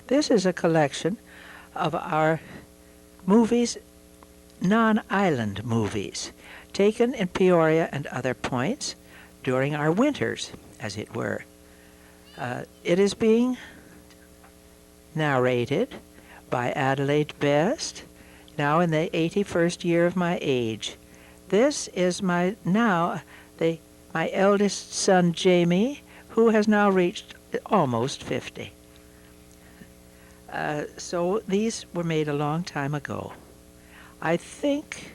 This is a collection of our movies, non-island movies, taken in Peoria and other points during our winters, as it were. It is being narrated by Adelaide Best, now in the 81st year of my age. This is my eldest son Jamie, who has now reached almost 50. So these were made a long time ago. I think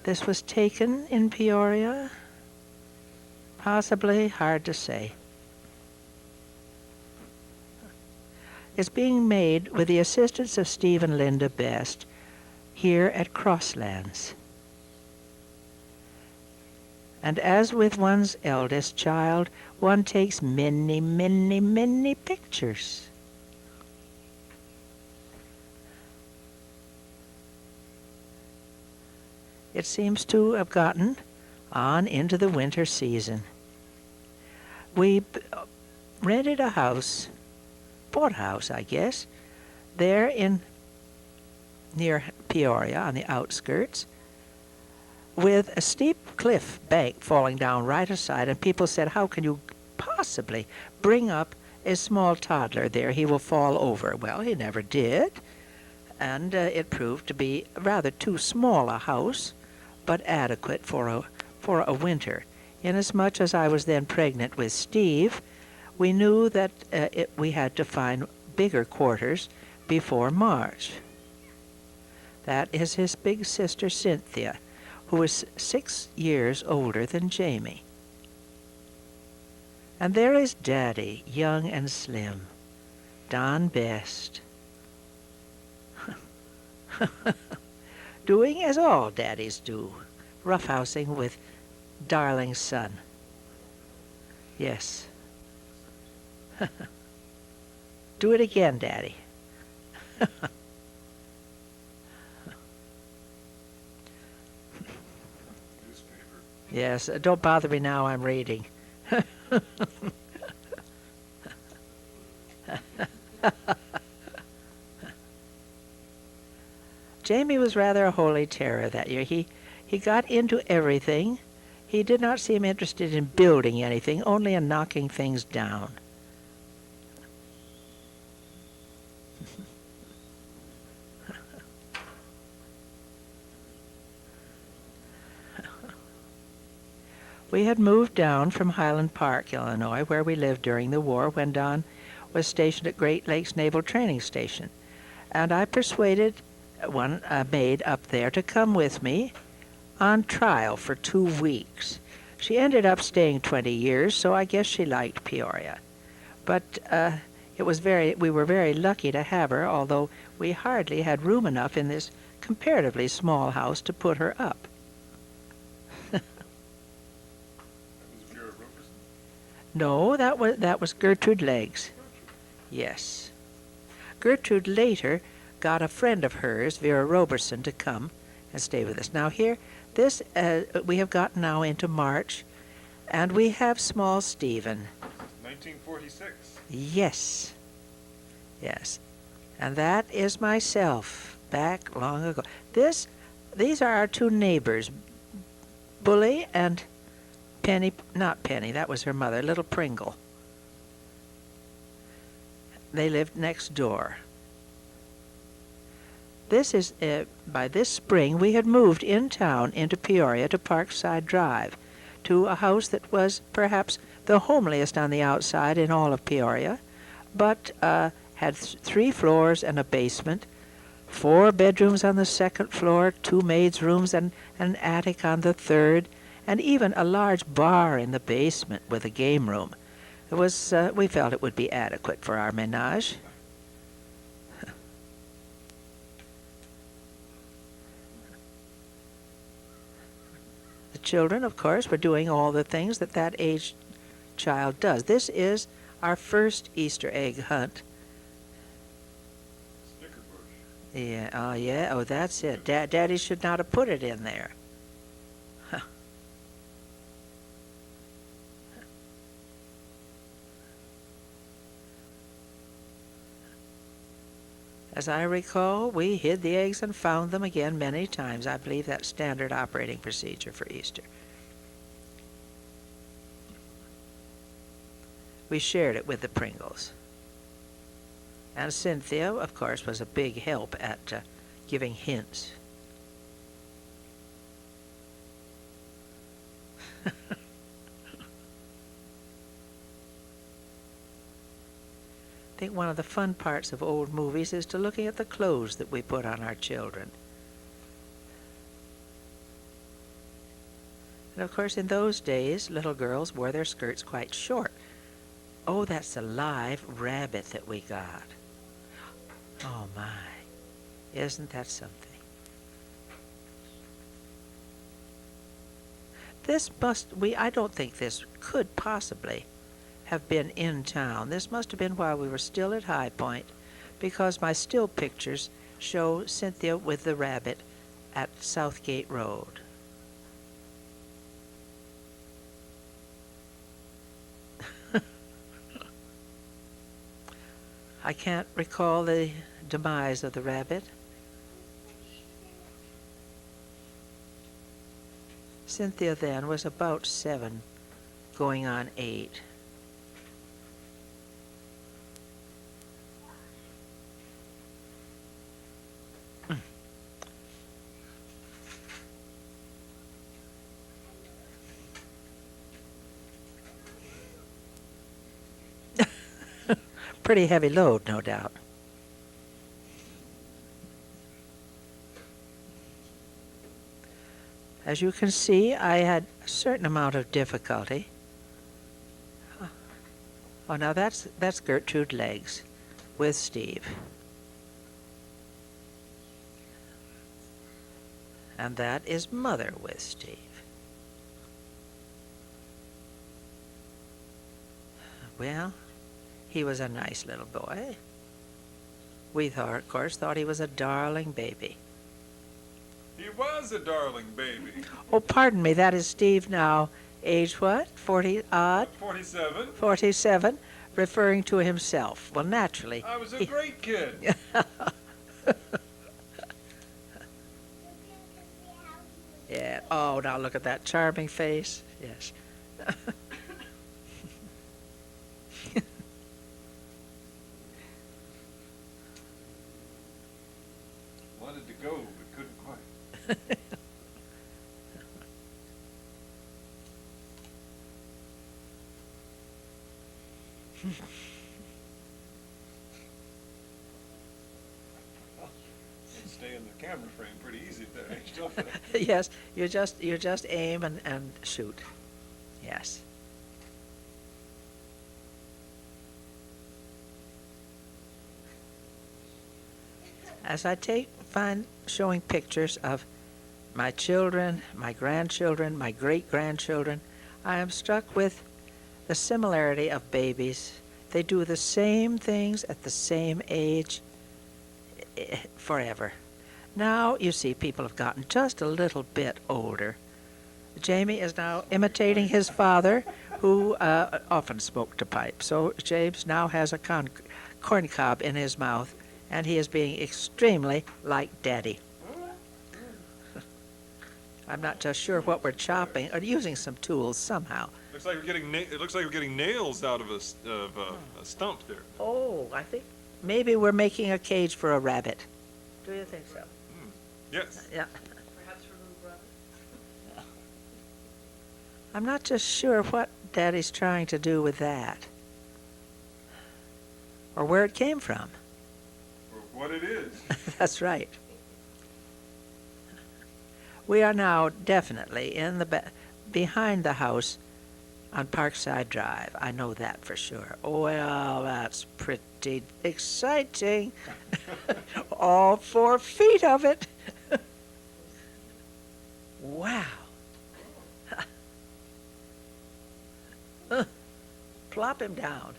this was taken in Peoria. Possibly, hard to say. It's being made with the assistance of Steve and Linda Best here at Crosslands. And as with one's eldest child, one takes many, many, many pictures. It seems to have gotten on into the winter season. We rented a house, bought a house, I guess, there near Peoria on the outskirts, with a steep cliff bank falling down right aside, and people said, how can you possibly bring up a small toddler there? He will fall over. Well, he never did, and it proved to be rather too small a house, but adequate for a winter. Inasmuch as I was then pregnant with Steve, we knew that we had to find bigger quarters before March. That is his big sister Cynthia, who is 6 years older than Jamie. And there is Daddy, young and slim, Don Best, doing as all daddies do, roughhousing with darling son. Yes. Do it again, Daddy. Yes, don't bother me now, I'm reading. Jamie was rather a holy terror that year. He got into everything. He did not seem interested in building anything, only in knocking things down. We had moved down from Highland Park, Illinois, where we lived during the war when Don was stationed at Great Lakes Naval Training Station. And I persuaded one maid up there to come with me on trial for 2 weeks. She ended up staying 20 years, so I guess she liked Peoria. But we were very lucky to have her, although we hardly had room enough in this comparatively small house to put her up. No, that was Gertrude Leggs. Yes. Gertrude later got a friend of hers, Vera Roberson, to come and stay with us. Now here, we have gotten now into March, and we have small Stephen. 1946. Yes. Yes. And that is myself, back long ago. These are our 2 neighbors, Bully and Penny, not Penny, that was her mother, little Pringle. They lived next door. This is, by this spring, we had moved in town into Peoria to Parkside Drive, to a house that was perhaps the homeliest on the outside in all of Peoria, but had 3 floors and a basement, 4 bedrooms on the 2nd floor, 2 maids' rooms, and an attic on the 3rd, and even a large bar in the basement with a game room. It was, we felt it would be adequate for our menage. The children, of course, were doing all the things that aged child does. This is our first Easter egg hunt. Yeah, oh yeah, oh that's it. Daddy should not have put it in there. As I recall, we hid the eggs and found them again many times. I believe that's standard operating procedure for Easter. We shared it with the Pringles. And Cynthia, of course, was a big help at giving hints. I think one of the fun parts of old movies is to looking at the clothes that we put on our children. And of course, in those days, little girls wore their skirts quite short. Oh, that's a live rabbit that we got. Oh my, isn't that something? I don't think this could possibly have been in town. This must have been while we were still at High Point, because my still pictures show Cynthia with the rabbit at Southgate Road. I can't recall the demise of the rabbit. Cynthia then was about 7, going on 8. Pretty heavy load, no doubt. As you can see, I had a certain amount of difficulty. Oh, now that's Gertrude Legs with Steve. And that is Mother with Steve. Well, he was a nice little boy. We thought, of course, he was a darling baby. He was a darling baby. Oh, pardon me, that is Steve now, age what? 40 odd? 47. 47, referring to himself. Well, naturally. I was a great kid. Yeah. Oh, now look at that charming face. Yes. Wanted to go, but couldn't quite. Stay in the camera frame pretty easy at that age, don't they? Yes, you just aim and shoot. Yes. As I find showing pictures of my children, my grandchildren, my great-grandchildren, I am struck with the similarity of babies. They do the same things at the same age forever. Now, you see, people have gotten just a little bit older. Jamie is now imitating his father, who often smoked a pipe. So James now has a corn cob in his mouth, and he is being extremely like Daddy. I'm not just sure what we're chopping, or using some tools somehow. Looks like we're getting nails out of a stump there. Oh, I think maybe we're making a cage for a rabbit. Do you think so? Yes. Yeah. Perhaps for little brother? I'm not just sure what Daddy's trying to do with that, or where it came from. Or what it is. That's right. We are now definitely in the behind the house on Parkside Drive. I know that for sure. Well, that's pretty exciting. All 4 feet of it. Wow. Plop him down.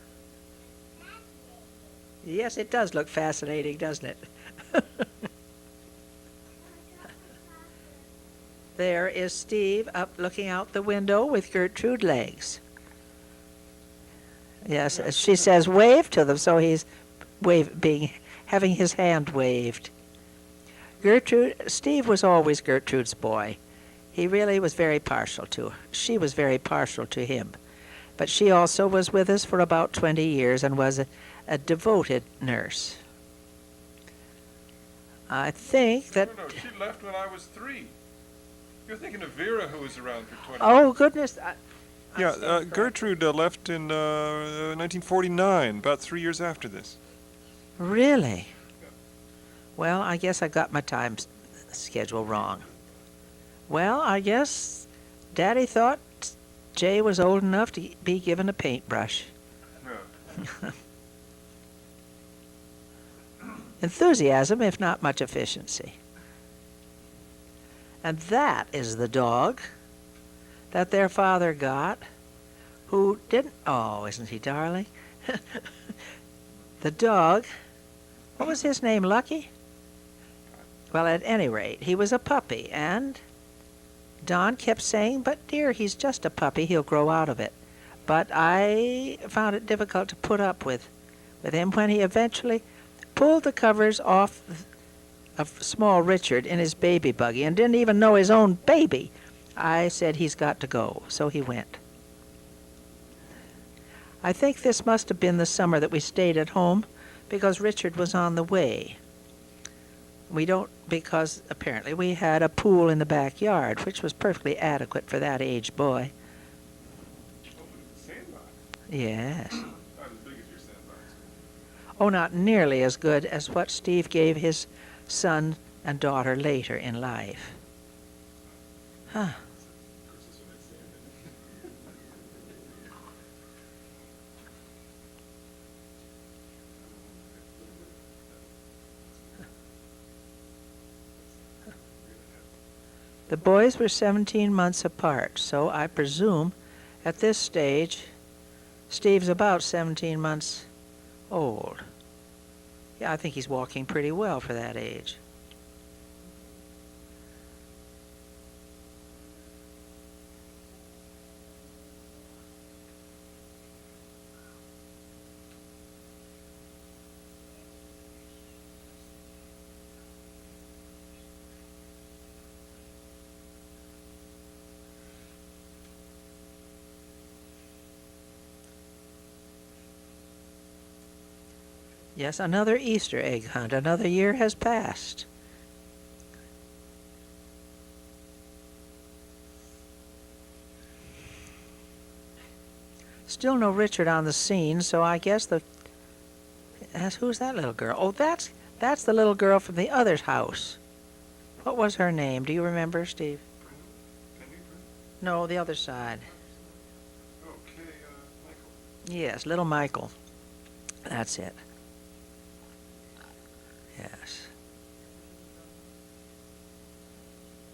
Yes, it does look fascinating, doesn't it? There is Steve up looking out the window with Gertrude Legs. Yes, she says wave to them, so he's being having his hand waved. Steve was always Gertrude's boy. He really was very partial to her. She was very partial to him. But she also was with us for about 20 years and was a devoted nurse. I think that... No, she left when I was 3. You're thinking of Vera, who was around for 20 Oh, years. goodness. Yeah, Gertrude left in 1949, about 3 years after this. Really? Well, I guess I got my time schedule wrong. Well, I guess Daddy thought Jay was old enough to be given a paintbrush. Yeah. Enthusiasm, if not much efficiency. And that is the dog that their father got, who didn't... Oh, isn't he darling? The dog, what was his name, Lucky? Well, at any rate, he was a puppy, and Don kept saying, but dear, he's just a puppy, he'll grow out of it. But I found it difficult to put up with him when he eventually pulled the covers off of small Richard in his baby buggy and didn't even know his own baby. I said he's got to go, so he went. I think this must have been the summer that we stayed at home because Richard was on the way. Because apparently we had a pool in the backyard, which was perfectly adequate for that age boy. Sandbox. Yes. Not as big as your sandbox. Oh, not nearly as good as what Steve gave his son and daughter later in life. Huh. The boys were 17 months apart, so I presume at this stage Steve's about 17 months old. Yeah, I think he's walking pretty well for that age. Yes, another Easter egg hunt. Another year has passed. Still no Richard on the scene, so I guess who's that little girl? Oh, that's the little girl from the other house. What was her name? Do you remember, Steve? No, the other side. Okay, Michael. Yes, little Michael. That's it. Yes.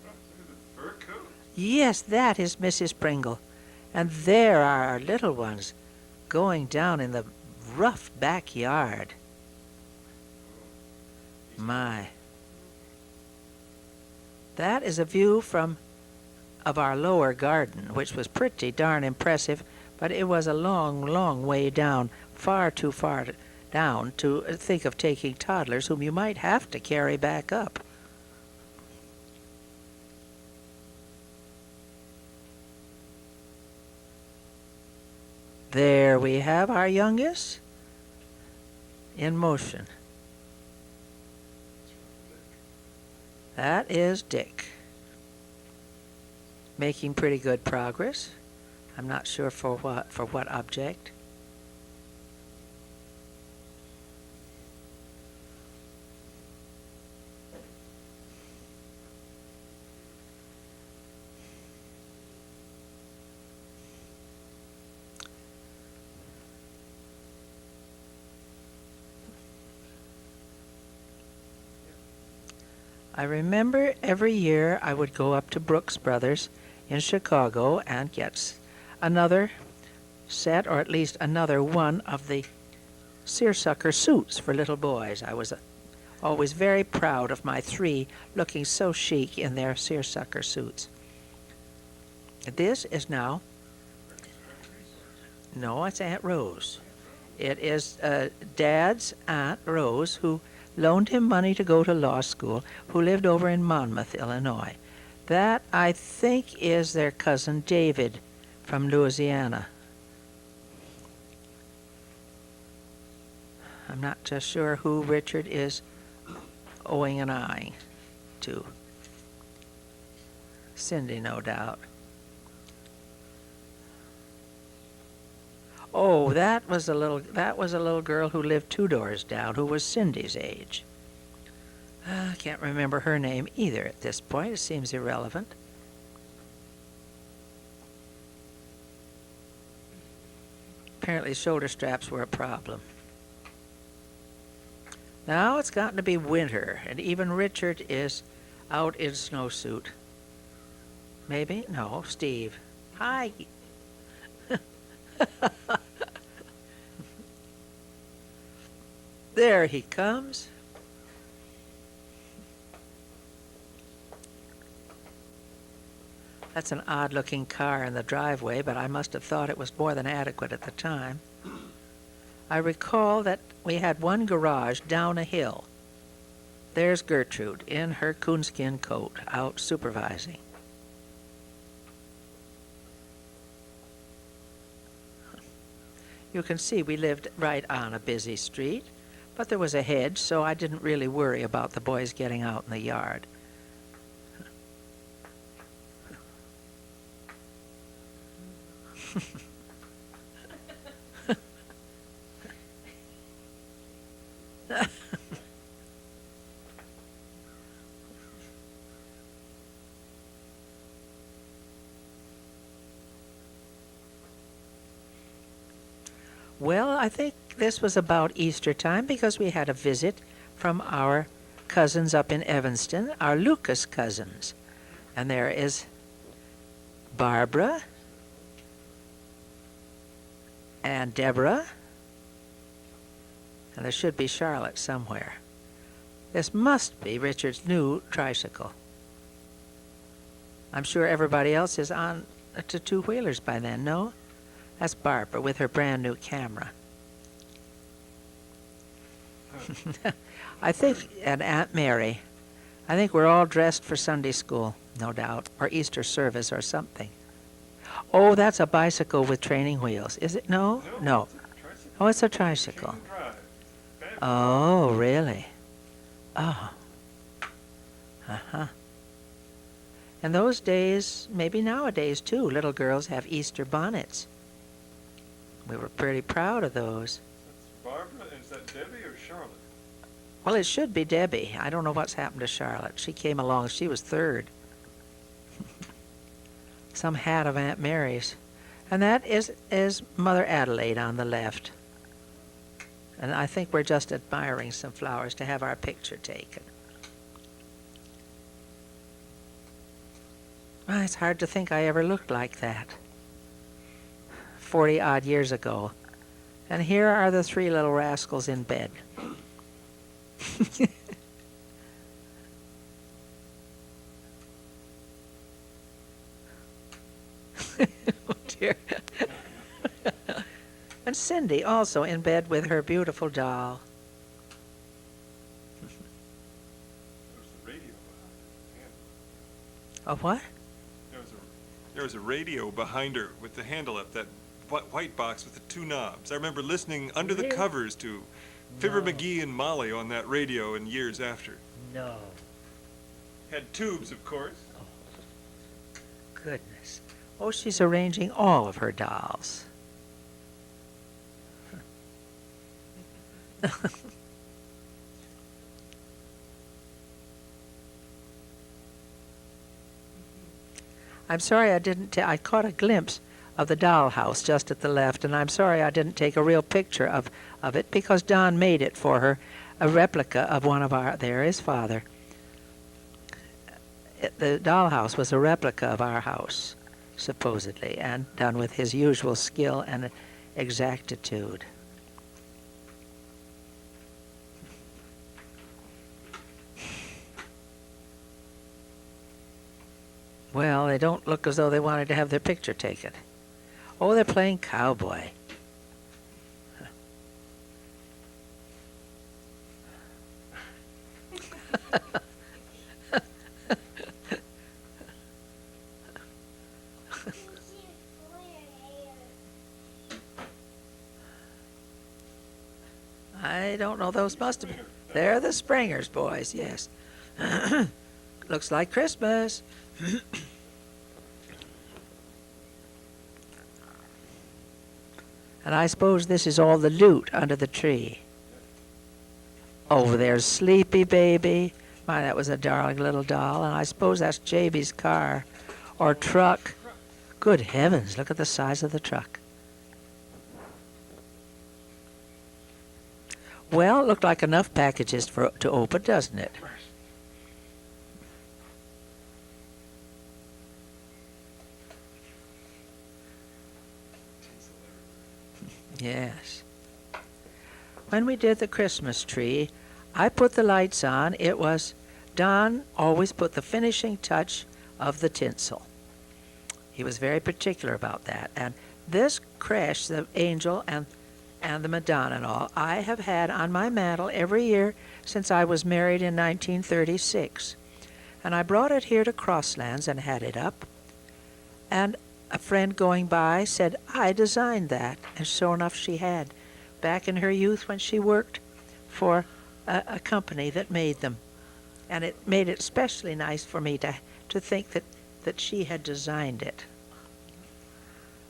Look at the fur coat. Yes, that is Mrs. Pringle. And there are our little ones going down in the rough backyard. My. That is a view of our lower garden, which was pretty darn impressive, but it was a long, long way down, far too far down to think of taking toddlers whom you might have to carry back up. There we have our youngest in motion. That is Dick. Making pretty good progress. I'm not sure for what object. I remember every year I would go up to Brooks Brothers in Chicago and get another set, or at least another one of the seersucker suits for little boys. I was always very proud of my 3 looking so chic in their seersucker suits. This is now... No, it's Aunt Rose. It is Dad's Aunt Rose, who loaned him money to go to law school, who lived over in Monmouth, Illinois. That, I think, is their cousin David from Louisiana. I'm not just sure who Richard is owing an eye to. Cindy, no doubt. Oh, that was a little girl who lived 2 doors down, who was Cindy's age. I can't remember her name either at this point. It seems irrelevant. Apparently shoulder straps were a problem. Now it's gotten to be winter, and even Richard is out in snowsuit. Maybe? No, Steve. Hi. There he comes. That's an odd-looking car in the driveway, but I must have thought it was more than adequate at the time. I recall that we had one garage down a hill. There's Gertrude in her coonskin coat, out supervising. You can see we lived right on a busy street, but there was a hedge, so I didn't really worry about the boys getting out in the yard. Well, I think this was about Easter time because we had a visit from our cousins up in Evanston, our Lucas cousins. And there is Barbara and Deborah, and there should be Charlotte somewhere. This must be Richard's new tricycle. I'm sure everybody else is on to two-wheelers by then, no? That's Barbara with her brand new camera. I think, and Aunt Mary, I think we're all dressed for Sunday school, no doubt, or Easter service or something. Oh, that's a bicycle with training wheels. Is it? No? No. Oh, it's a tricycle. Oh, really? Oh. Uh-huh. In those days, maybe nowadays too, little girls have Easter bonnets. We were pretty proud of those. That's Barbara? Is that Debbie or Charlotte? Well, it should be Debbie. I don't know what's happened to Charlotte. She came along. She was third. Some hat of Aunt Mary's. And that is Mother Adelaide on the left. And I think we're just admiring some flowers to have our picture taken. Well, it's hard to think I ever looked like that 40-odd years ago. And here are the 3 little rascals in bed. Oh, dear. And Cindy also in bed with her beautiful doll. There's a radio behind her. A what? There was a radio behind her with the handle up, that white box with the 2 knobs. I remember listening under the Really? covers to Fibber McGee and Molly on that radio in years after. No. Had tubes, of course. Goodness. Oh, she's arranging all of her dolls. I'm sorry I didn't I caught a glimpse of the dollhouse just at the left, and I'm sorry I didn't take a real picture of it because Don made it for her, a replica of one of there is Father. The dollhouse was a replica of our house, supposedly, and done with his usual skill and exactitude. Well, they don't look as though they wanted to have their picture taken. Oh, they're playing cowboy. I don't know, those must have been. They're the Springers boys, yes. Looks like Christmas. And I suppose this is all the loot under the tree. Oh, there's Sleepy Baby. My, that was a darling little doll. And I suppose that's JB's car or truck. Good heavens, look at the size of the truck. Well, it looked like enough packages to open, doesn't it? Yes. When we did the Christmas tree, I put the lights on. It was, Don always put the finishing touch of the tinsel. He was very particular about that. And this creche, the angel and the Madonna and all, I have had on my mantle every year since I was married in 1936. And I brought it here to Crosslands and had it up. And a friend going by said, I designed that. And sure enough, she had, back in her youth when she worked for a company that made them. And it made it especially nice for me to think that she had designed it.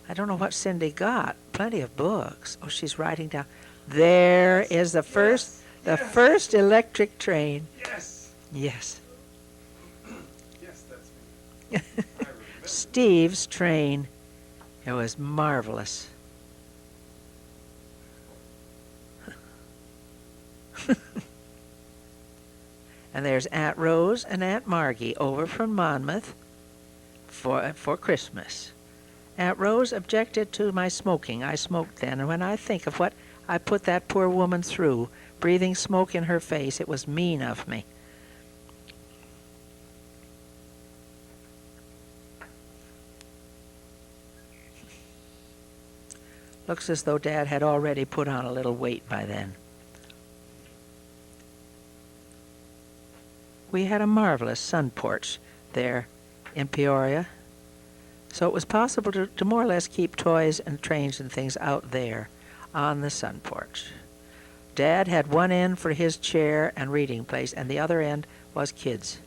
I don't know what Cindy got. Plenty of books. Oh, she's writing down. There is the first electric train. Yes. Yes. Yes, that's me. I remember. Steve's train. It was marvelous. And there's Aunt Rose and Aunt Margie over from Monmouth for Christmas. Aunt Rose objected to my smoking. I smoked then, and when I think of what I put that poor woman through, breathing smoke in her face, it was mean of me. Looks as though Dad had already put on a little weight by then. We had a marvelous sun porch there in Peoria, so it was possible to more or less keep toys and trains and things out there on the sun porch. Dad had one end for his chair and reading place, and the other end was kids.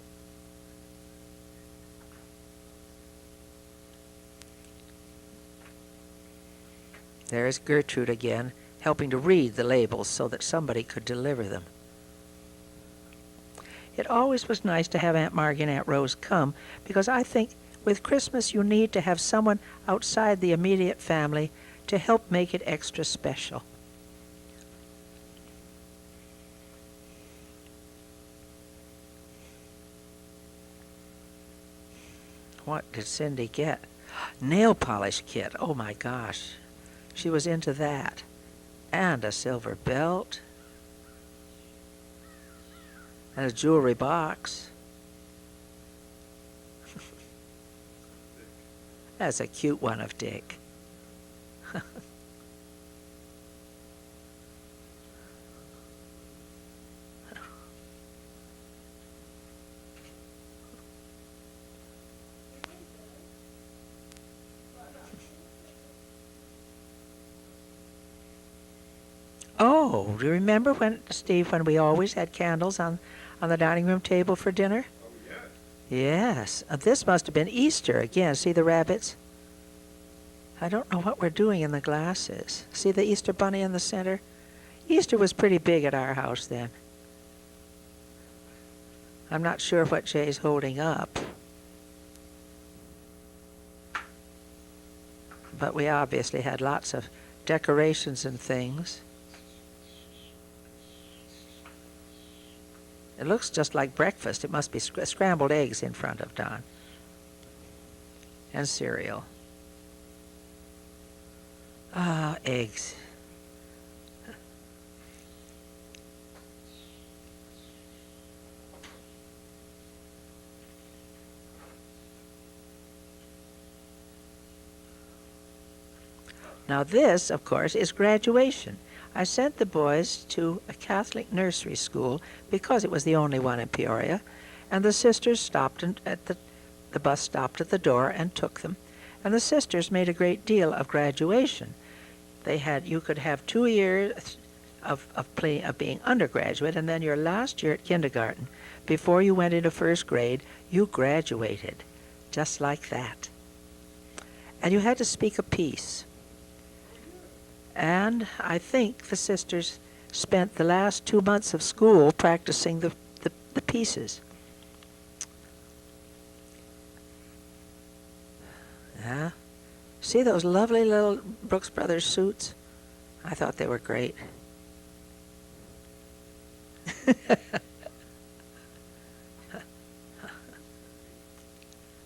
There's Gertrude again, helping to read the labels so that somebody could deliver them. It always was nice to have Aunt Margie and Aunt Rose come, because I think with Christmas you need to have someone outside the immediate family to help make it extra special. What did Cindy get? Nail polish kit. Oh my gosh. She was into that. And a silver belt. And a jewelry box. That's a cute one of Dick. Oh, do you remember when, Steve, when we always had candles on the dining room table for dinner? Oh, yeah. Yes. This must have been Easter again. See the rabbits? I don't know what we're doing in the glasses. See the Easter bunny in the center? Easter was pretty big at our house then. I'm not sure what Jay's holding up. But we obviously had lots of decorations and things. It looks just like breakfast. It must be scrambled eggs in front of Don. And cereal. Ah, eggs. Now this, of course, is graduation. I sent the boys to a Catholic nursery school because it was the only one in Peoria, and the sisters stopped at the bus stopped at the door and took them. And the sisters made a great deal of graduation. You could have 2 years, of being undergraduate, and then your last year at kindergarten, before you went into first grade, you graduated, just like that. And you had to speak a piece. And I think the sisters spent the last 2 months of school practicing the pieces. Yeah. See those lovely little Brooks Brothers suits? I thought they were great.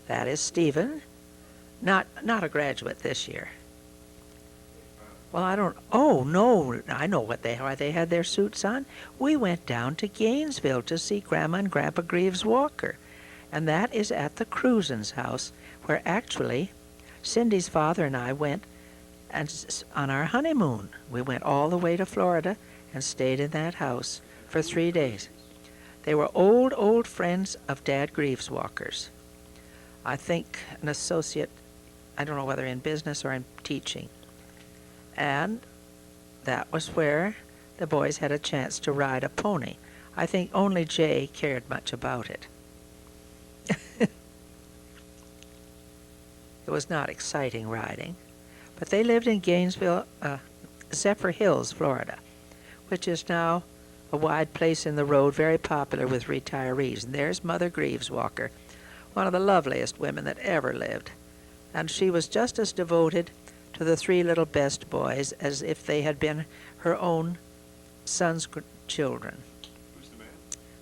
That is Stephen, not a graduate this year. Well, I don't. Oh no, I know why they had their suits on. We went down to Gainesville to see Grandma and Grandpa Greaves Walker, and that is at the Cruzen's house, where actually Cindy's father and I went on our honeymoon. We went all the way to Florida and stayed in that house for 3 days. They were old friends of Dad Greaves Walker's. I think an associate, I don't know whether in business or in teaching. And that was where the boys had a chance to ride a pony. I think only Jay cared much about it. It was not exciting riding. But they lived in Gainesville, Zephyr Hills, Florida, which is now a wide place in the road, very popular with retirees. And there's Mother Greaves Walker, one of the loveliest women that ever lived. And she was just as devoted to the 3 little best boys as if they had been her own son's children. Who's the man?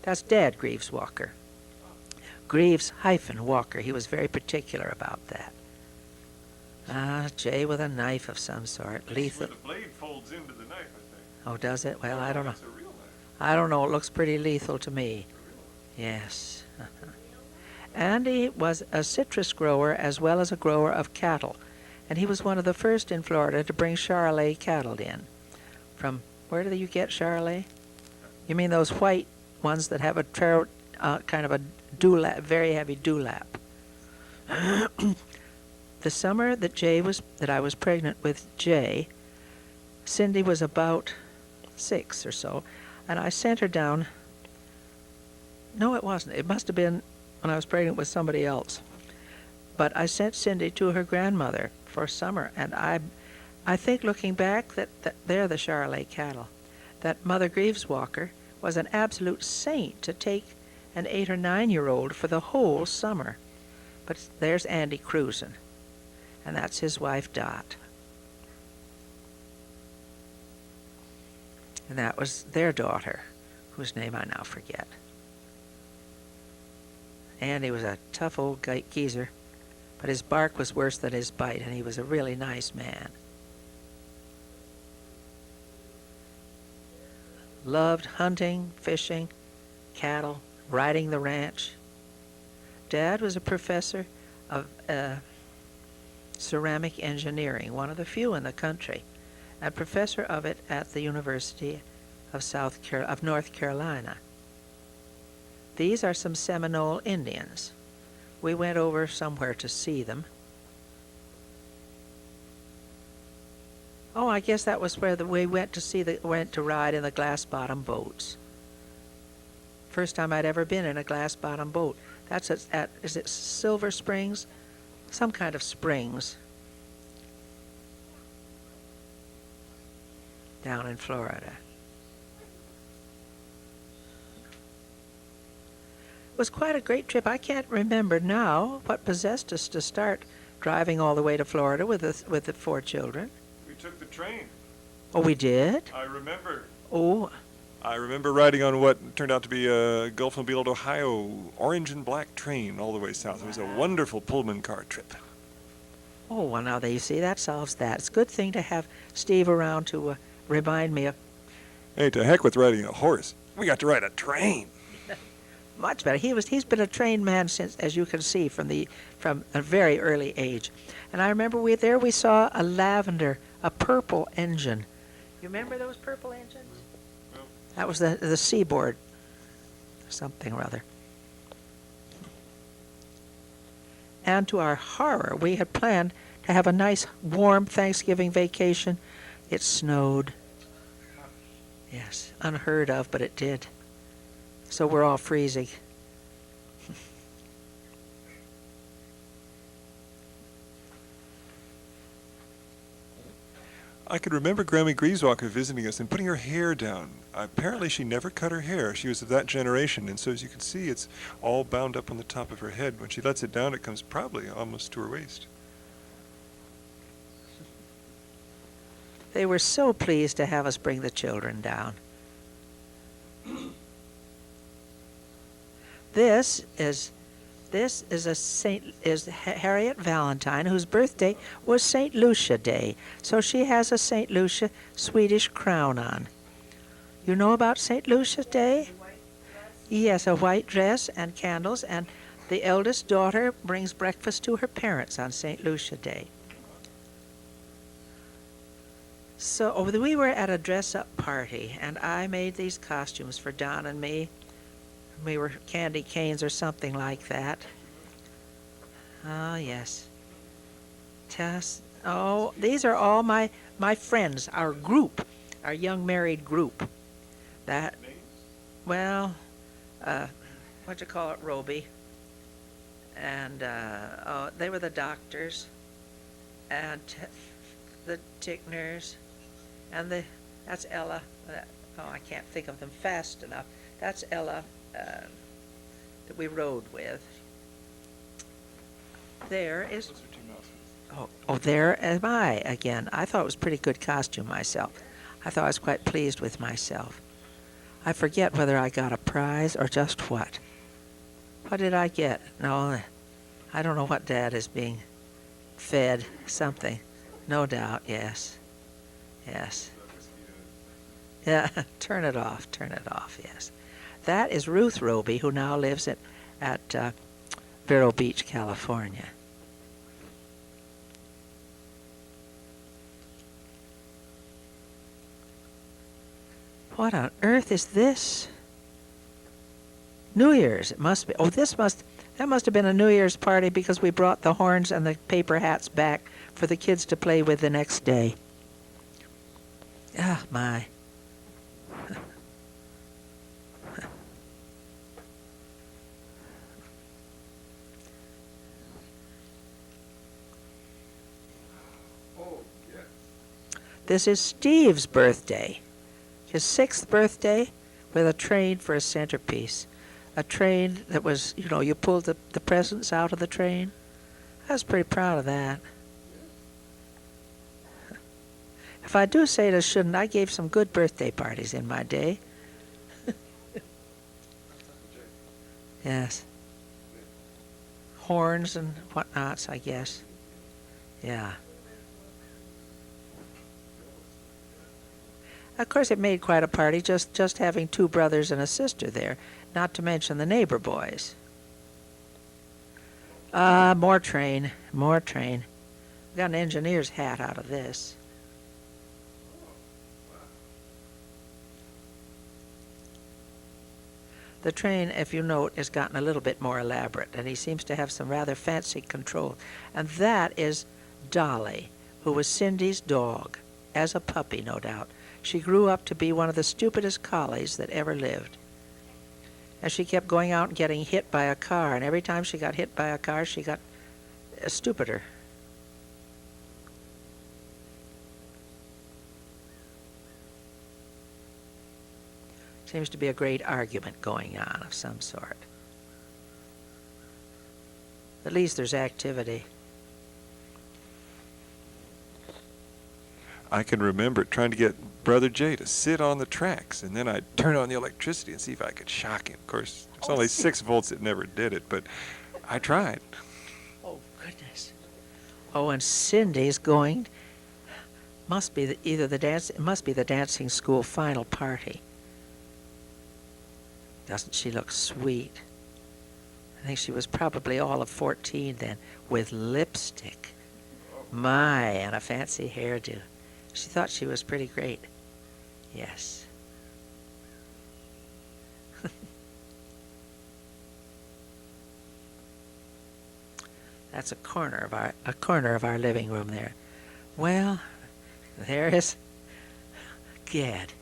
That's Dad Greaves Walker. Greaves-Walker. He was very particular about that. Jay with a knife of some sort. Lethal. Where the blade folds into the knife, I think. Oh, does it? Well, I don't know. It's a real knife. I don't know. It looks pretty lethal to me. Yes. And he was a citrus grower as well as a grower of cattle. And he was one of the first in Florida to bring Charolais cattle in. From, where do you get Charolais? You mean those white ones that have a kind of a dewlap, very heavy dewlap? The summer that I was pregnant with Jay, Cindy was about 6 or so, and I sent her down. No, it wasn't. It must have been when I was pregnant with somebody else. But I sent Cindy to her grandmother for summer, and I think looking back that they're the Charolais cattle. That Mother Greaves Walker was an absolute saint to take an 8 or 9-year-old for the whole summer. But there's Andy Cruzen, and that's his wife Dot. And that was their daughter, whose name I now forget. Andy was a tough old geezer, but his bark was worse than his bite, and he was a really nice man. Loved hunting, fishing, cattle, riding the ranch. Dad was a professor of ceramic engineering, one of the few in the country, and professor of it at the University of North Carolina. These are some Seminole Indians. We went over somewhere to see them. Oh, I guess that was where we went to ride in the glass-bottom boats. First time I'd ever been in a glass-bottom boat. That's is it Silver Springs? Some kind of springs down in Florida. It was quite a great trip. I can't remember now what possessed us to start driving all the way to Florida with the 4 children. We took the train. Oh, we did? I remember. Oh. I remember riding on what turned out to be a Gulf and Beeld, Ohio, orange and black train all the way south. It was a wonderful Pullman car trip. Oh, well, now you see, that solves that. It's a good thing to have Steve around to remind me of. Hey, to heck with riding a horse. We got to ride a train. Much better. He's been a trained man since, as you can see, from a very early age. And I remember we saw a purple engine. You remember those purple engines? Well, That was the Seaboard, something or other. And to our horror, we had planned to have a nice, warm Thanksgiving vacation. It snowed. Yes, unheard of, but it did. So we're all freezing. I could remember Grammy Grieswalker visiting us and putting her hair down. Apparently, she never cut her hair. She was of that generation, and so as you can see, it's all bound up on the top of her head. When she lets it down, it comes probably almost to her waist. They were so pleased to have us bring the children down. This is Harriet Valentine, whose birthday was St. Lucia Day. So she has a St. Lucia Swedish crown on. You know about St. Lucia Day? Yes, a white dress and candles, and the eldest daughter brings breakfast to her parents on St. Lucia Day. So we were at a dress-up party, and I made these costumes for Don and me. We were candy canes or something like that. Oh, yes. These are all my friends, our group, our young married group. That, well, what you call it, Roby. And they were the doctors, and the Tickners, and that's Ella. I can't think of them fast enough. That's Ella. That we rode with. There is. There am I again. I thought it was a pretty good costume myself. I thought I was quite pleased with myself. I forget whether I got a prize or just what. What did I get? No, I don't know what Dad is being fed. Something. No doubt, yes. Yes. Yeah, turn it off, yes. That is Ruth Roby, who now lives at Vero Beach, California. What on earth is this? New Year's, it must be. That must have been a New Year's party because we brought the horns and the paper hats back for the kids to play with the next day. Ah, my. This is Steve's birthday, his 6th birthday, with a train for a centerpiece. A train that was, you pulled the presents out of the train. I was pretty proud of that. If I do say it, shouldn't, I gave some good birthday parties in my day. Yes. Horns and whatnots, I guess. Yeah. Of course, it made quite a party, just having 2 brothers and a sister there, not to mention the neighbor boys. More train. We got an engineer's hat out of this. The train, if you note, has gotten a little bit more elaborate, and he seems to have some rather fancy control. And that is Dolly, who was Cindy's dog, as a puppy, no doubt. She grew up to be one of the stupidest collies that ever lived. And she kept going out and getting hit by a car, and every time she got hit by a car, she got stupider. Seems to be a great argument going on of some sort. At least there's activity. I can remember trying to get Brother Jay to sit on the tracks, and then I'd turn on the electricity and see if I could shock him. Of course, it's only 6 volts that never did it, but I tried. Oh, goodness. Oh, and Cindy's going, must be the dancing school final party. Doesn't she look sweet? I think she was probably all of 14 then, with lipstick. My, and a fancy hairdo. She thought she was pretty great. Yes. That's a corner of our living room there. Well, there is Gad.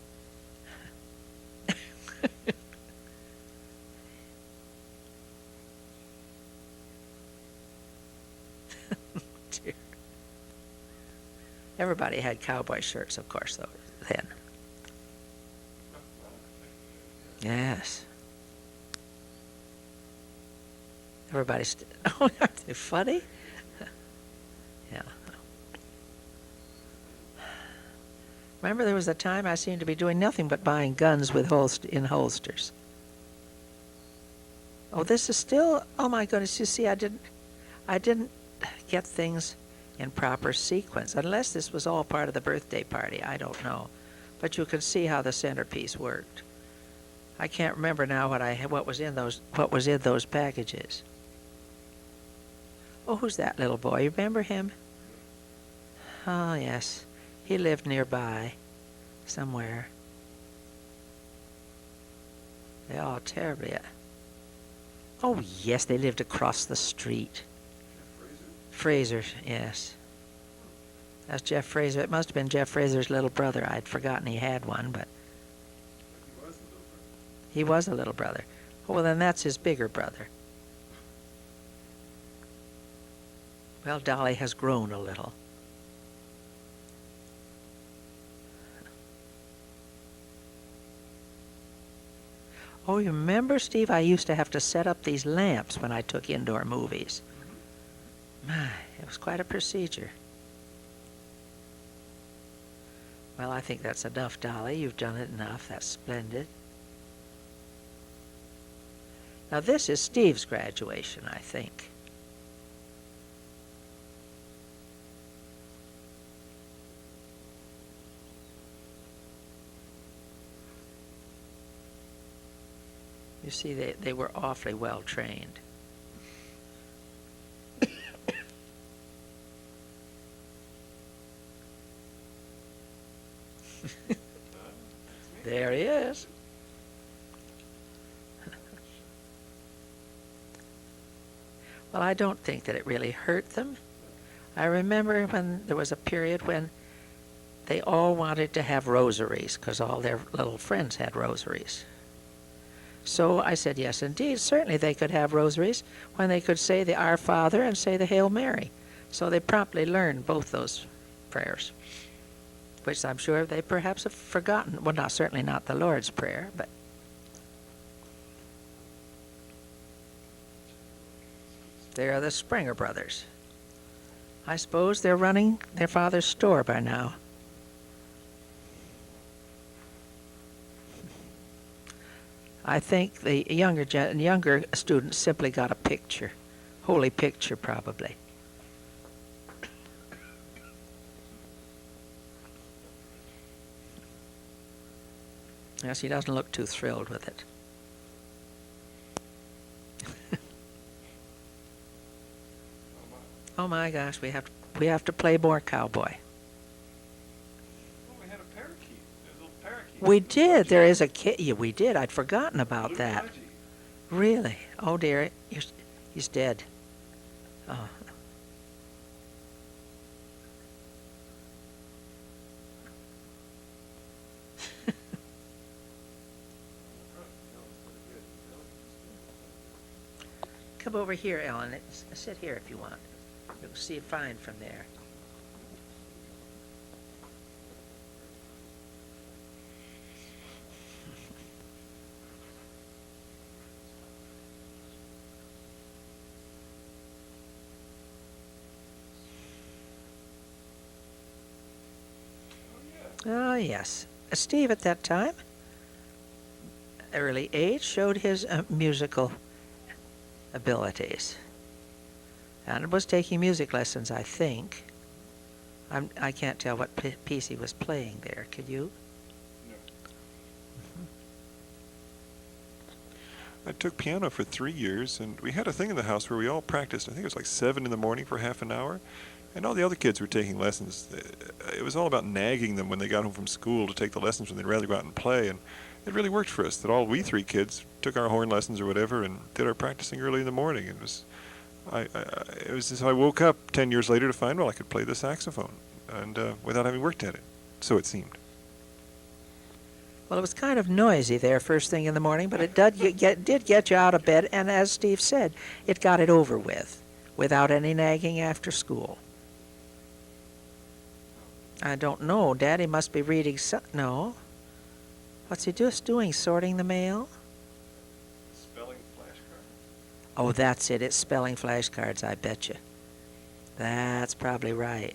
Dear. Everybody had cowboy shirts, of course, though, then. Yes. Everybody's. Oh, aren't they funny? Yeah. Remember, there was a time I seemed to be doing nothing but buying guns with in holsters. Oh, this is still. Oh my goodness! You see, I didn't get things in proper sequence. Unless this was all part of the birthday party, I don't know. But you can see how the centerpiece worked. I can't remember now what was in those packages. Oh, who's that little boy? You remember him? Oh, yes. He lived nearby, somewhere. They all terribly. Oh, yes, they lived across the street. Fraser, yes. That's Jeff Fraser. It must have been Jeff Fraser's little brother. I'd forgotten he had one, but he was a little brother. Oh, well, then that's his bigger brother. Well, Dolly has grown a little. Oh, you remember, Steve, I used to have to set up these lamps when I took indoor movies. My, it was quite a procedure. Well, I think that's enough, Dolly. You've done it enough. That's splendid. Now, this is Steve's graduation, I think. You see, they were awfully well trained. There he is. Well, I don't think that it really hurt them. I remember when there was a period when they all wanted to have rosaries because all their little friends had rosaries. So I said, yes, indeed, certainly they could have rosaries when they could say the Our Father and say the Hail Mary. So they promptly learned both those prayers, which I'm sure they perhaps have forgotten. Well, certainly not the Lord's Prayer, but they are the Springer brothers. I suppose they're running their father's store by now. I think the younger students simply got a picture, holy picture probably. Yes, he doesn't look too thrilled with it. Oh my gosh, we have to play more cowboy. We had a parakeet. A little parakeet. We did. There is a kid. Yeah, we did. I'd forgotten about that. Pudgy. Really? Oh dear, he's dead. Oh. Come over here, Ellen. Sit here if you want. You'll see it fine from there. Oh, yes. Steve, at that time, early age, showed his musical abilities. And was taking music lessons, I think. I can't tell what piece he was playing there. Could you? No. I took piano for 3 years, and we had a thing in the house where we all practiced. I think it was like 7 in the morning for half an hour. And all the other kids were taking lessons. It was all about nagging them when they got home from school to take the lessons when they'd rather go out and play. And it really worked for us that all we 3 kids took our horn lessons or whatever and did our practicing early in the morning. It was as I woke up 10 years later to find, well, I could play the saxophone and without having worked at it. So it seemed. Well, it was kind of noisy there first thing in the morning, but it did get you out of bed, and as Steve said, it got it over with without any nagging after school. I don't know. Daddy must be reading no. What's he just doing? Sorting the mail? Spelling flashcards. Oh, that's it. It's spelling flashcards, I bet you. That's probably right.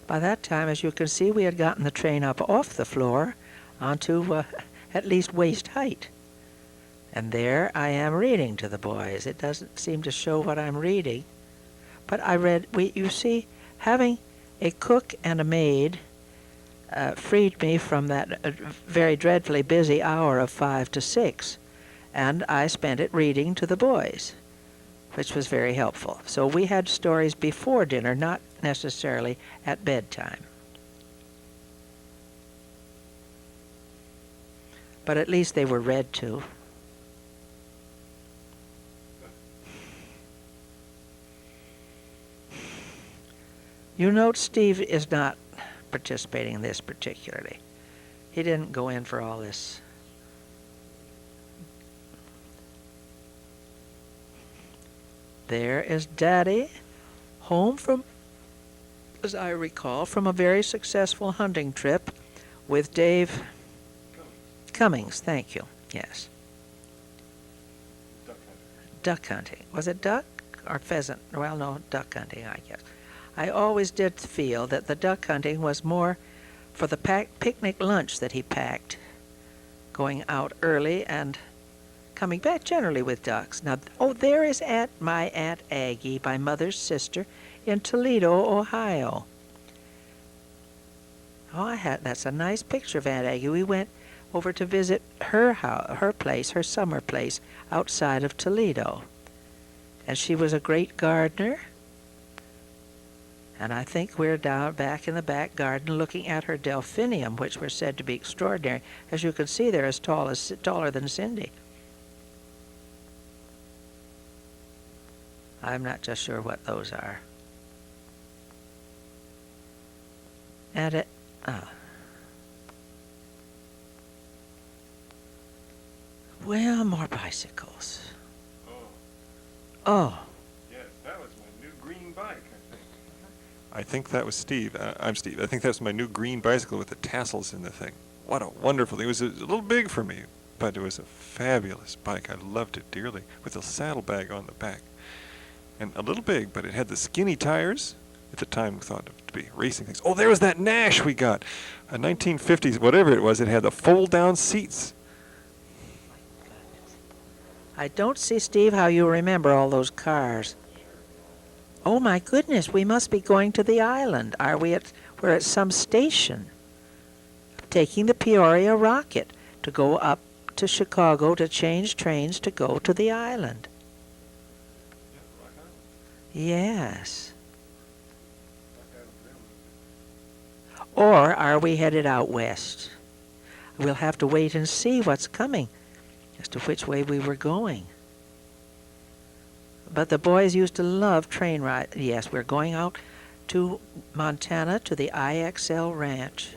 By that time, as you can see, we had gotten the train up off the floor onto at least waist height. And there I am reading to the boys. It doesn't seem to show what I'm reading. But I read, you see, having a cook and a maid freed me from that very dreadfully busy hour of 5 to 6. And I spent it reading to the boys, which was very helpful. So we had stories before dinner, not necessarily at bedtime. But at least they were read to. You note Steve is not participating in this particularly. He didn't go in for all this. There is Daddy, home from, as I recall, from a very successful hunting trip with Dave Cummings. Thank you. Yes. Duck hunting. Duck hunting. Was it duck or pheasant? Well, no, duck hunting, I guess. I always did feel that the duck hunting was more for the picnic lunch that he packed, going out early and coming back generally with ducks. Now, oh, there is my Aunt Aggie, my mother's sister, in Toledo, Ohio. Oh, that's a nice picture of Aunt Aggie. We went over to visit her house, her place, her summer place outside of Toledo. And she was a great gardener. And I think we're down back in the back garden looking at her delphinium, which were said to be extraordinary. As you can see, they're taller than Cindy. I'm not just sure what those are. And well, more bicycles. Oh. Yes, that was my new green bike, I think that was Steve. I'm Steve. I think that's my new green bicycle with the tassels in the thing. What a wonderful thing. It was a little big for me, but it was a fabulous bike. I loved it dearly, with a saddlebag on the back. And a little big, but it had the skinny tires. At the time, we thought it to be racing things. Oh, there was that Nash we got. A 1950s, whatever it was. It had the fold-down seats. I don't see, Steve, how you remember all those cars. Oh, my goodness, we must be going to the island. We're at some station, taking the Peoria rocket to go up to Chicago to change trains to go to the island. Yes. Or are we headed out west? We'll have to wait and see what's coming as to which way we were going. But the boys used to love train rides. Yes, we're going out to Montana to the IXL Ranch.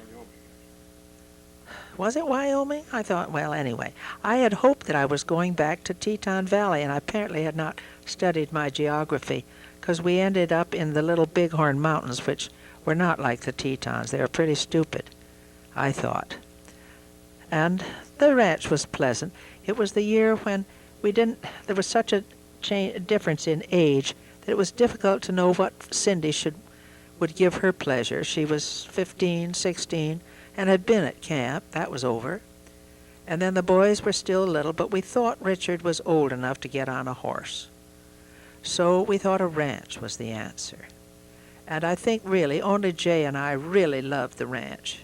Was it Wyoming? I thought, well, anyway. I had hoped that I was going back to Teton Valley, and I apparently had not studied my geography, because we ended up in the little Bighorn Mountains, which were not like the Tetons. They were pretty stupid, I thought. And the ranch was pleasant. It was the year when there was such a difference in age that it was difficult to know what Cindy would give her pleasure. She was 15, 16, and had been at camp. That was over. And then the boys were still little, but we thought Richard was old enough to get on a horse. So we thought a ranch was the answer. And I think really only Jay and I really loved the ranch.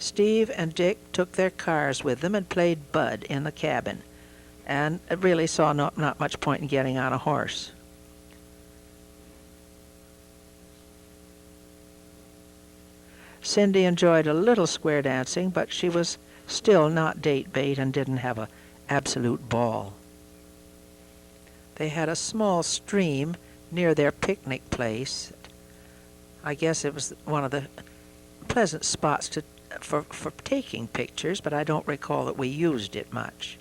Steve and Dick took their cars with them and played Bud in the cabin, and really saw not much point in getting on a horse. Cindy enjoyed a little square dancing, but she was still not date bait and didn't have an absolute ball. They had a small stream near their picnic place. I guess it was one of the pleasant spots for taking pictures, but I don't recall that we used it much.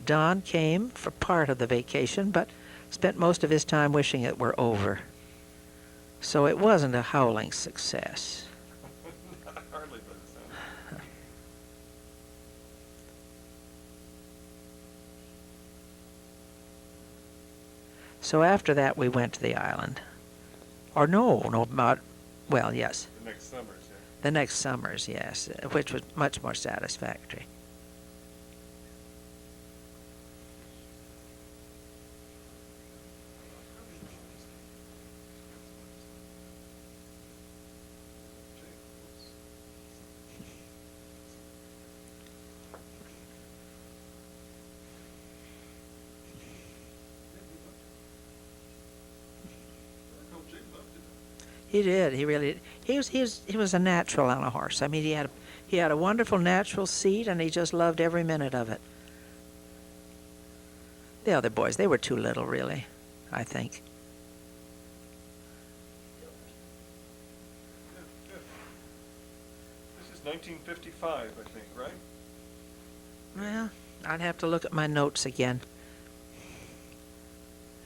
Don came for part of the vacation, but spent most of his time wishing it were over. So it wasn't a howling success. Hardly by the sound. So after that, we went to the island. Or no, well, yes. The next summers, yeah. The next summers, yes, which was much more satisfactory. He did. He really. He was a natural on a horse. I mean, he had a wonderful natural seat, and he just loved every minute of it. The other boys, they were too little, really, I think. This is 1955, I think, right? Well, I'd have to look at my notes again.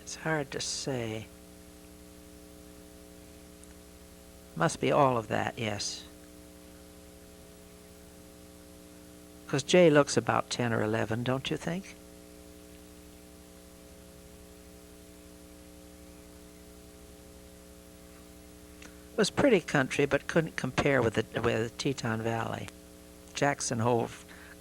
It's hard to say. Must be all of that, yes. Because Jay looks about 10 or 11, don't you think? It was pretty country, but couldn't compare with the Teton Valley, Jackson Hole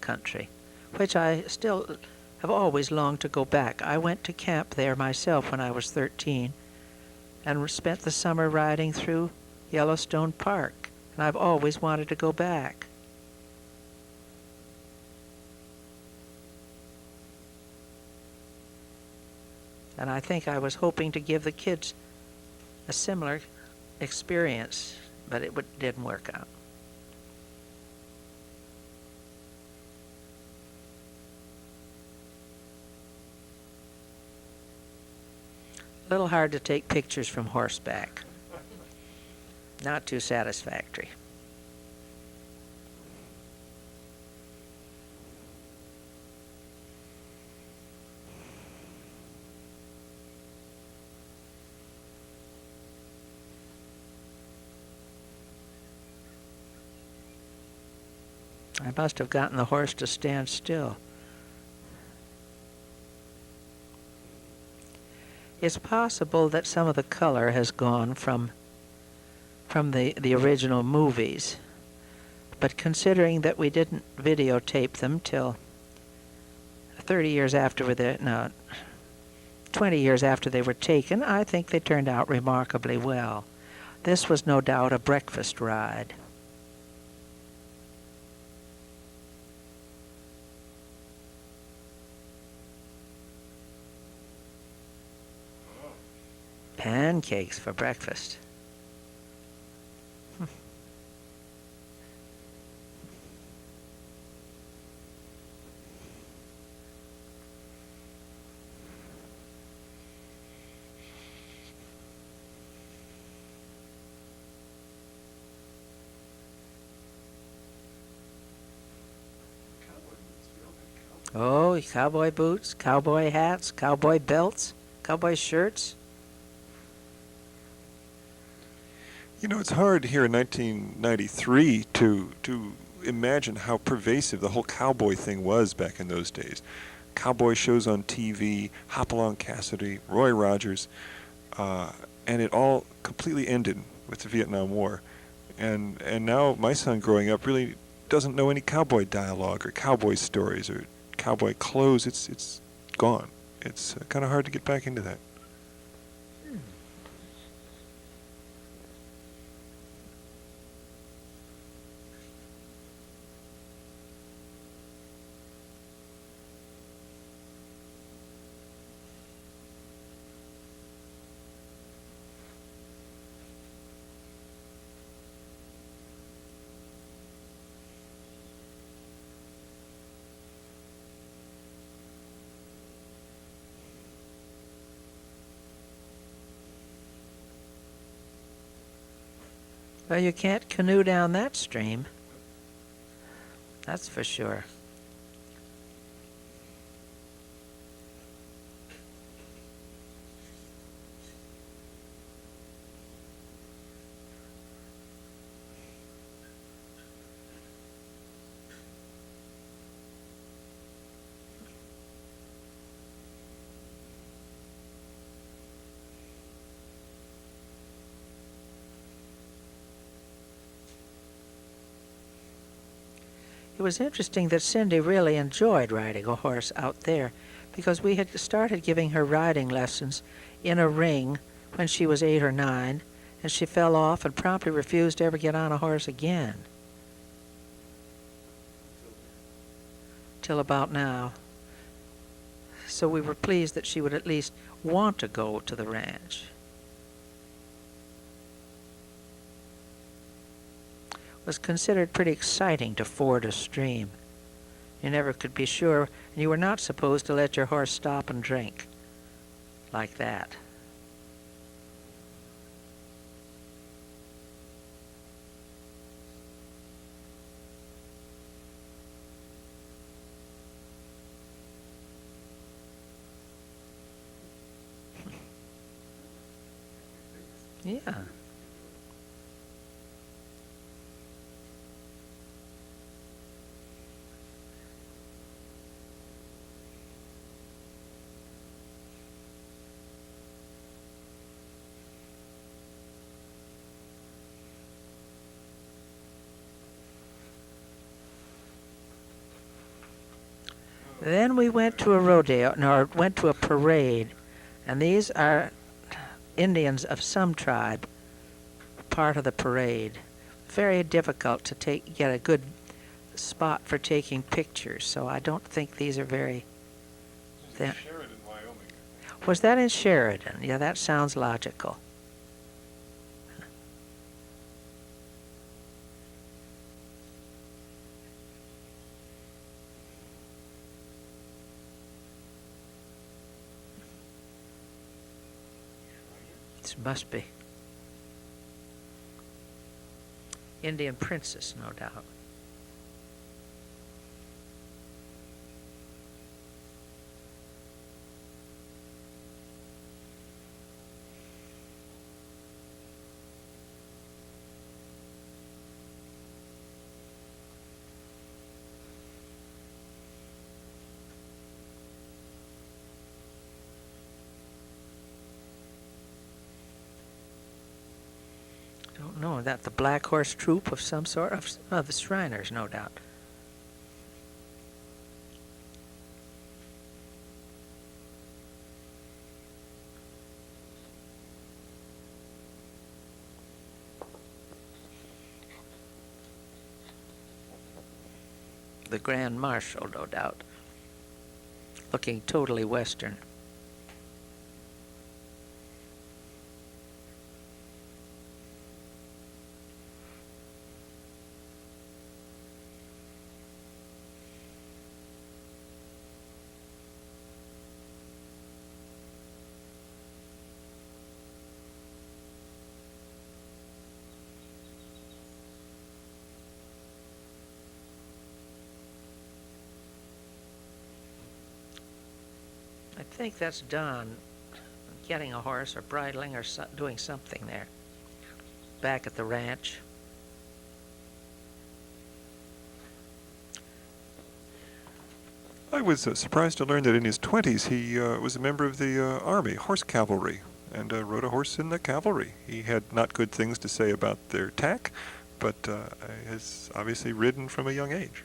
country, which I still have always longed to go back. I went to camp there myself when I was 13, and spent the summer riding through Yellowstone Park, and I've always wanted to go back. And I think I was hoping to give the kids a similar experience, but it didn't work out. A little hard to take pictures from horseback. Not too satisfactory. I must have gotten the horse to stand still. It's possible that some of the color has gone from the original movies, but considering that we didn't videotape them till 20 years after they were taken, I think they turned out remarkably well. This was no doubt a breakfast ride. Pancakes for breakfast. Oh, cowboy boots, cowboy hats, cowboy belts, cowboy shirts. You know, it's hard here in 1993 to imagine how pervasive the whole cowboy thing was back in those days. Cowboy shows on TV, Hopalong Cassidy, Roy Rogers, and it all completely ended with the Vietnam War. And now my son growing up really doesn't know any cowboy dialogue or cowboy stories or cowboy clothes. It's gone. It's kind of hard to get back into that. Well, you can't canoe down that stream. That's for sure. It was interesting that Cindy really enjoyed riding a horse out there because we had started giving her riding lessons in a ring when she was 8 or 9, and she fell off and promptly refused to ever get on a horse again. Till about now. So we were pleased that she would at least want to go to the ranch. It was considered pretty exciting to ford a stream. You never could be sure, and you were not supposed to let your horse stop and drink like that. Yeah. Then we went to a rodeo, no, went to a parade, and these are Indians of some tribe, part of the parade. Very difficult to get a good spot for taking pictures, so I don't think these are very... Sheridan, Wyoming. Was that in Sheridan? Yeah, that sounds logical. This must be Indian princess, no doubt. Don't know, that the Black Horse Troop of some sort of the Shriners, no doubt. The Grand Marshal, no doubt, looking totally Western. I think that's Don getting a horse or bridling or doing something there back at the ranch. I was surprised to learn that in his 20s he was a member of the Army, horse cavalry, and rode a horse in the cavalry. He had not good things to say about their tack, but has obviously ridden from a young age.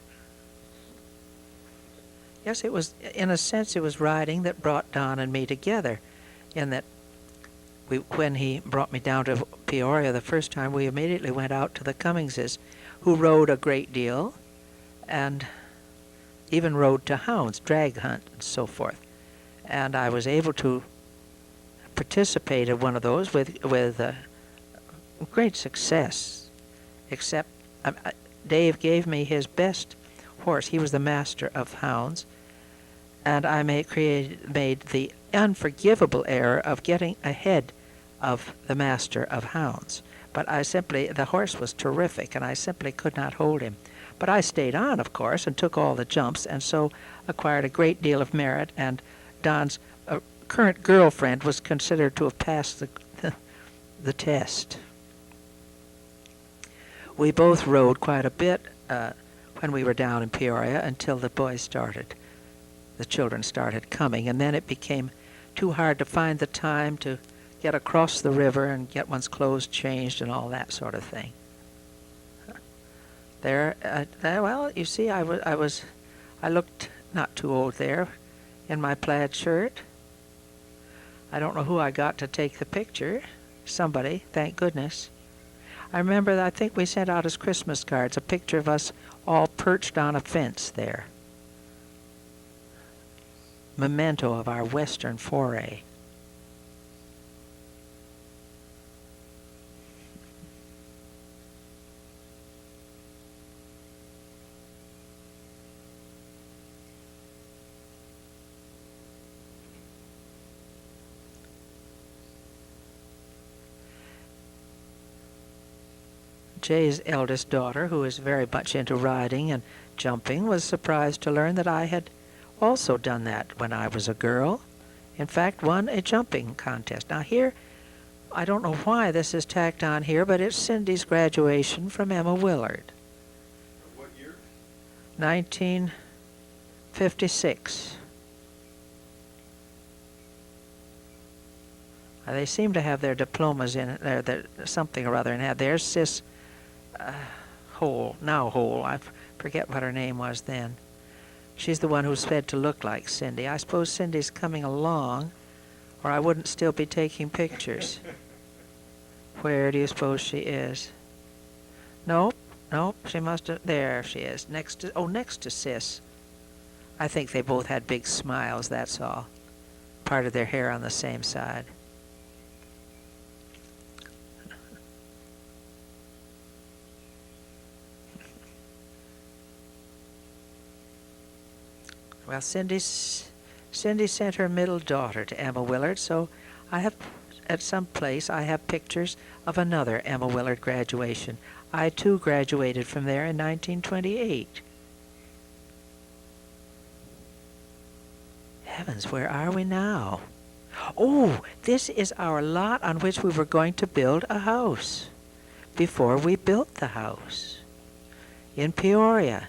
Yes, it was, in a sense, it was riding that brought Don and me together, in that when he brought me down to Peoria the first time, we immediately went out to the Cummingses, who rode a great deal, and even rode to hounds, drag hunt, and so forth. And I was able to participate in one of those with great success, except Dave gave me his best horse. He was the master of hounds, and I made the unforgivable error of getting ahead of the master of hounds But the horse was terrific, and I simply could not hold him. But I stayed on, of course, and took all the jumps, and so acquired a great deal of merit, and Don's current girlfriend was considered to have passed the test. We both rode quite a bit when we were down in Peoria until the children started coming, and then it became too hard to find the time to get across the river and get one's clothes changed and all that sort of thing. Well, you see, I looked not too old there in my plaid shirt. I don't know who I got to take the picture. Somebody, thank goodness. I remember that I think we sent out as Christmas cards a picture of us all perched on a fence there. Memento of our western foray. Jay's eldest daughter, who is very much into riding and jumping, was surprised to learn that I had also done that when I was a girl. In fact, won a jumping contest. Now here, I don't know why this is tacked on here, but it's Cindy's graduation from Emma Willard. What year? 1956. They seem to have their diplomas in it, their something or other, and had their Sis Hole, I forget what her name was then. She's the one who's said to look like Cindy. I suppose Cindy's coming along, or I wouldn't still be taking pictures. Where do you suppose she is? Nope, she must have, there she is, next to Sis. I think they both had big smiles, that's all. Part of their hair on the same side. Well, Cindy sent her middle daughter to Emma Willard, so I have, at some place, I have pictures of another Emma Willard graduation. I, too, graduated from there in 1928. Heavens, where are we now? Oh, this is our lot on which we were going to build a house before we built the house in Peoria.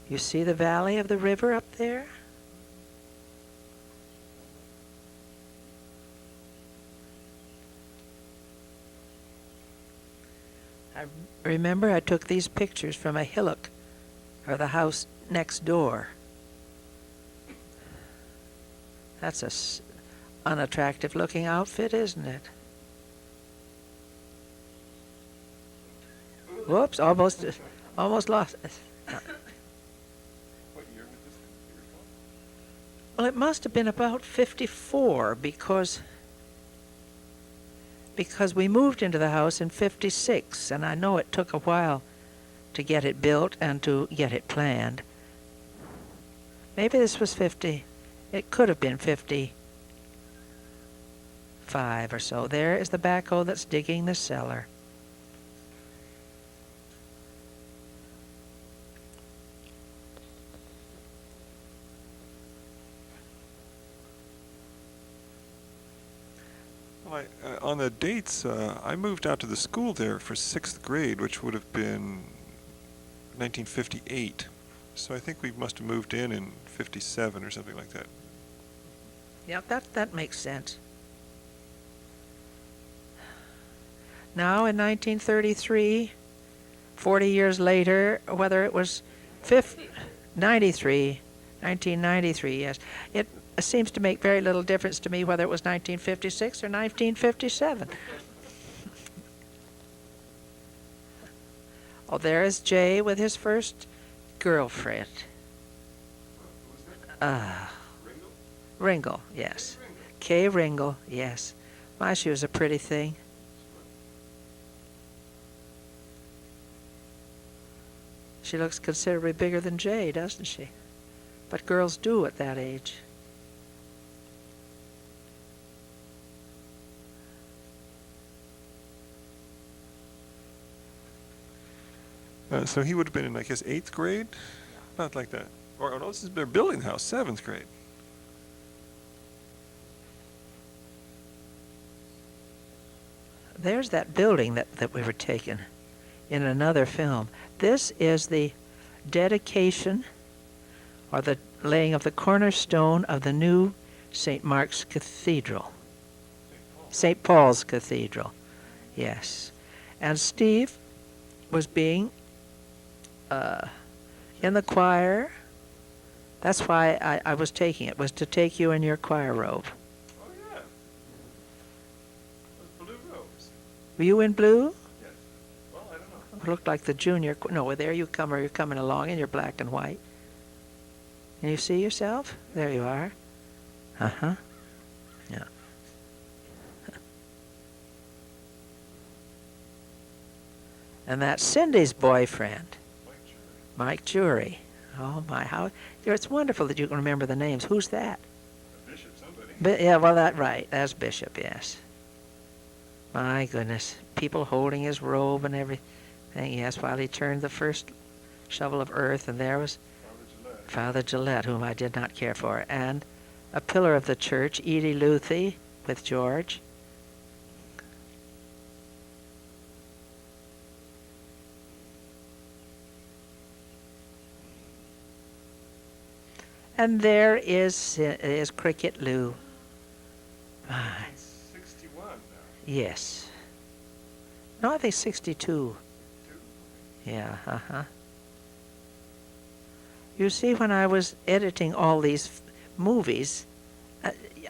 You see the valley of the river up there? I remember I took these pictures from a hillock of the house next door. That's a unattractive looking outfit, isn't it? Whoops, almost lost it. Well, it must have been about 54 because we moved into the house in 56, and I know it took a while to get it built and to get it planned. Maybe this was 50. It could have been 55 or so. There is the backhoe that's digging the cellar. Well, on the dates, I moved out to the school there for 6th grade, which would have been 1958. So I think we must have moved in 57 or something like that. Yep, that makes sense. Now in 1933, 40 years later, whether it was 1993, yes, it seems to make very little difference to me whether it was 1956 or 1957. Oh, there is Jay with his first girlfriend. Ringle, yes. Kay Ringle, yes. My, she was a pretty thing. She looks considerably bigger than Jay, doesn't she? But girls do at that age. So he would have been in, I guess, 8th grade? About like that. Or, oh no, this is their building house, 7th grade. There's that building that we were taking in another film. This is the dedication or the laying of the cornerstone of the new St. Mark's Cathedral. St. Paul's Cathedral, yes. And Steve was being in the choir. That's why I was taking it, was to take you in your choir robe. Oh, yeah. Those blue robes. Were you in blue? Yes. Well, I don't know. It looked like the junior. No, there you come, or you're coming along in your black and white. Can you see yourself? There you are. Uh-huh. Yeah. And that's Cindy's boyfriend, Mike Jury. Oh my, how it's wonderful that you can remember the names. Who's that? Bishop, somebody. Yeah, well, right. That's Bishop, yes. My goodness. People holding his robe and everything, yes, while he turned the first shovel of earth, and there was Father Gillette, whom I did not care for, and a pillar of the church, Edie Luthi, with George. And there is Cricket Lou. My. 61 now. Yes. No, I think 62. Yeah, uh-huh. You see, when I was editing all these movies,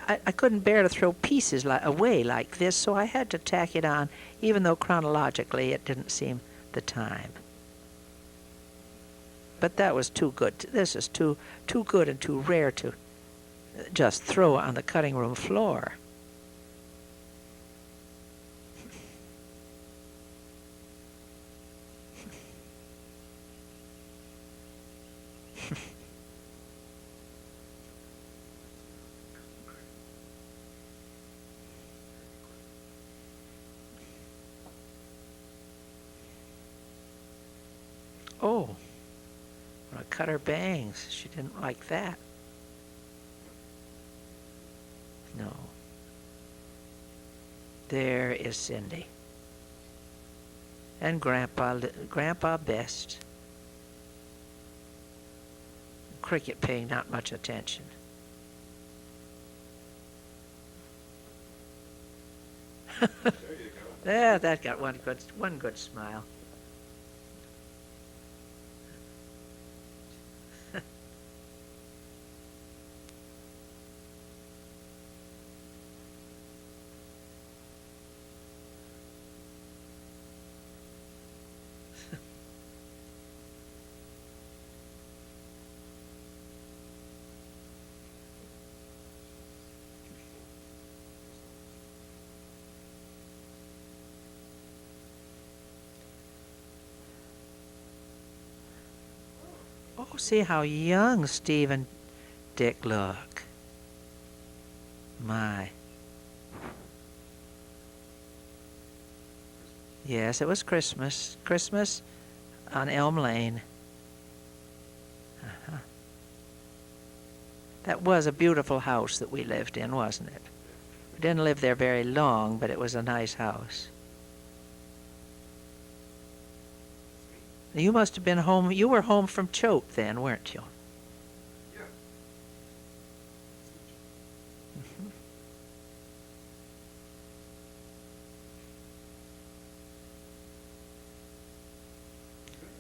I couldn't bear to throw pieces away like this, so I had to tack it on, even though chronologically it didn't seem the time. But that was too good. This is too good and too rare to just throw on the cutting room floor. Oh, I'm gonna cut her bangs. She didn't like that. No. There is Cindy. And Grandpa Best. Cricket paying not much attention. There you go. Yeah, that got one good smile. Oh, see how young Steve and Dick look. My. Yes, it was Christmas. Christmas on Elm Lane. Uh-huh. That was a beautiful house that we lived in, wasn't it? We didn't live there very long, but it was a nice house. You must have been home. You were home from Choate then, weren't you? Yeah.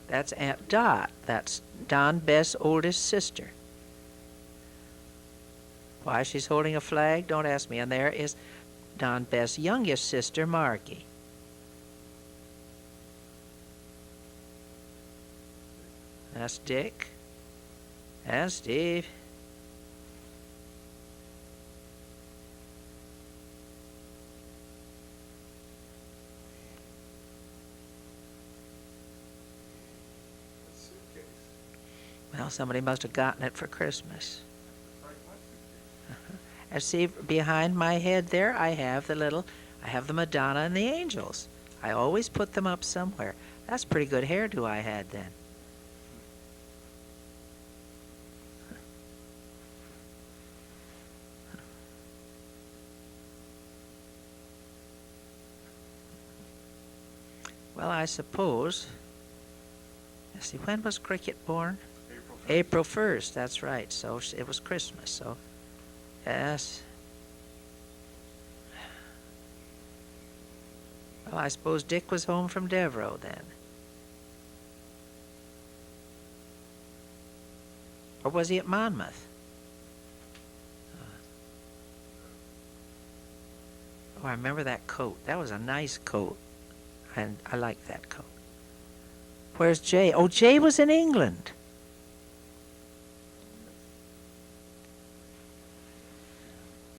That's Aunt Dot. That's Don Bess' oldest sister. Why she's holding a flag, don't ask me. And there is Don Bess' youngest sister, Margie. That's Dick and Steve. Suitcase. Well, somebody must have gotten it for Christmas. Right, my suitcase. And see, behind my head there, I have the Madonna and the angels. I always put them up somewhere. That's a pretty good hairdo I had then. Well, I suppose. Let's see, when was Cricket born? April 1st, that's right. So it was Christmas. So, yes. Well, I suppose Dick was home from Devereux then. Or was he at Monmouth? Oh, I remember that coat. That was a nice coat. And I liked that coat. Where's Jay? Oh, Jay was in England.